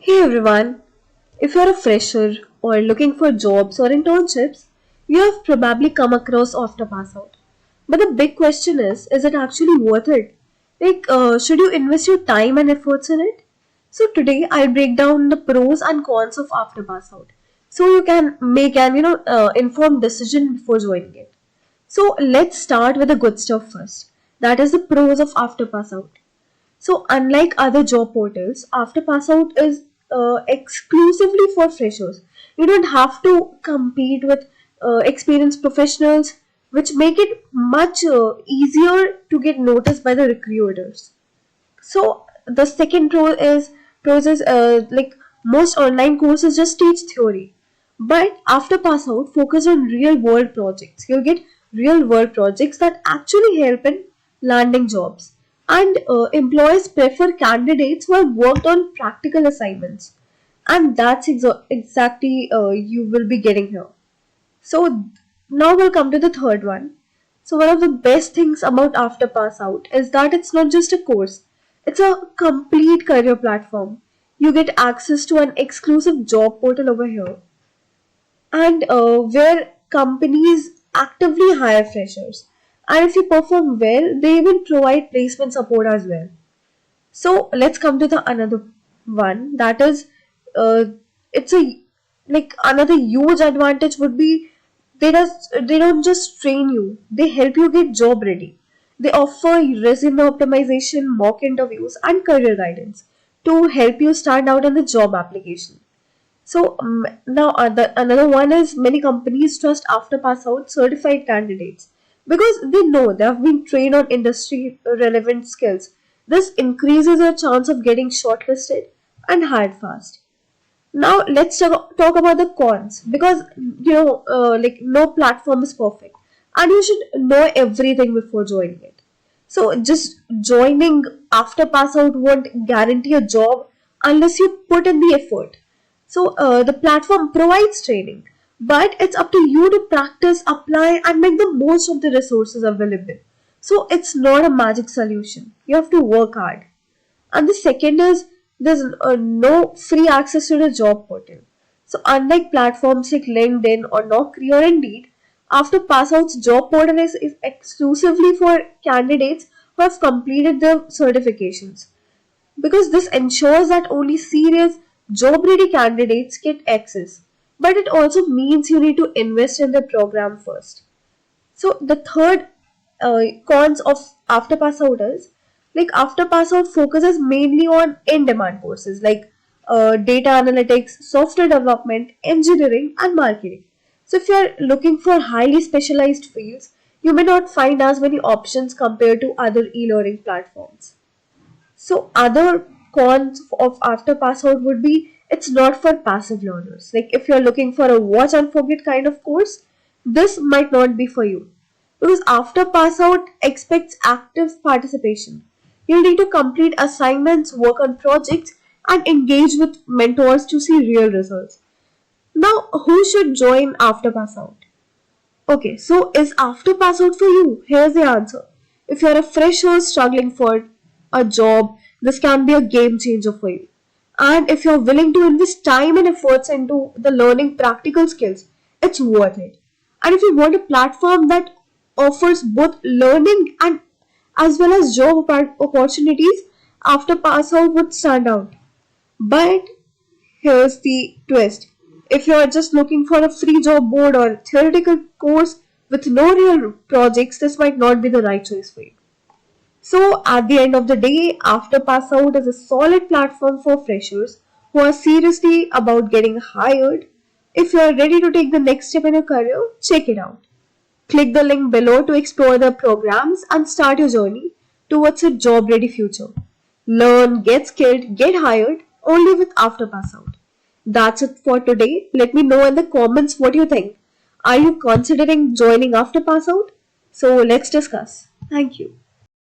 Hey everyone, if you're a fresher or looking for jobs or internships, you have probably come across After Pass Out. But the big question is it actually worth it? Should you invest your time and efforts in it? So today I'll break down the pros and cons of After Pass Out, so you can make an informed decision before joining it. So let's start with the good stuff first. That is the pros of After Pass Out. So, unlike other job portals, After Pass Out is exclusively for freshers. You don't have to compete with experienced professionals, which make it much easier to get noticed by the recruiters. So, the second pros is like most online courses just teach theory, but After Pass Out focus on real world projects. You'll get real world projects that actually help in landing jobs, and employers prefer candidates who have worked on practical assignments, and that's exactly you will be getting here. So now we'll come to the third one. So one of the best things about After Pass Out is that it's not just a course. It's a complete career platform. You get access to an exclusive job portal over here, and where companies actively hire freshers. And if you perform well, they even provide placement support as well. So let's come to the another one, that is, uh, it's a like another huge advantage would be they don't just train you, they help you get job ready. They offer resume optimization, mock interviews, and career guidance to help you stand out in the job application. So now another one is many companies trust After Pass Out certified candidates because they know they have been trained on industry relevant skills. This increases your chance of getting shortlisted and hired fast. Now let's talk about the cons, because no platform is perfect and you should know everything before joining it. So just joining After Pass Out won't guarantee a job unless you put in the effort. So the platform provides training, but it's up to you to practice, apply, and make the most of the resources available. So it's not a magic solution. You have to work hard. And the second is there's no free access to the job portal. So unlike platforms like LinkedIn or Naukri or Indeed, After Pass Out's job portal is exclusively for candidates who have completed their certifications, because this ensures that only serious job ready candidates get access. But it also means you need to invest in the program first. So the third cons of After Pass Out is like After Pass Out focuses mainly on in-demand courses like data analytics, software development, engineering, and marketing. So if you're looking for highly specialized fields, you may not find as many options compared to other e-learning platforms. So other cons of After Pass Out would be it's not for passive learners. Like if you're looking for a watch and forget kind of course, this might not be for you. Because After Pass Out expects active participation. You'll need to complete assignments, work on projects, and engage with mentors to see real results. Now, who should join After Pass Out? Okay, so is After Pass Out for you? Here's the answer. If you're a fresher struggling for a job, this can be a game changer for you. And if you're willing to invest time and efforts into the learning practical skills, it's worth it. And if you want a platform that offers both learning and as well as job opportunities, After Pass Out would stand out. But here's the twist. If you're just looking for a free job board or theoretical course with no real projects, this might not be the right choice for you. So, at the end of the day, After Pass Out is a solid platform for freshers who are seriously about getting hired. If you are ready to take the next step in your career, check it out. Click the link below to explore the programs and start your journey towards a job ready future. Learn, get skilled, get hired only with After Pass Out. That's it for today. Let me know in the comments what you think. Are you considering joining After Pass Out? So let's discuss. Thank you.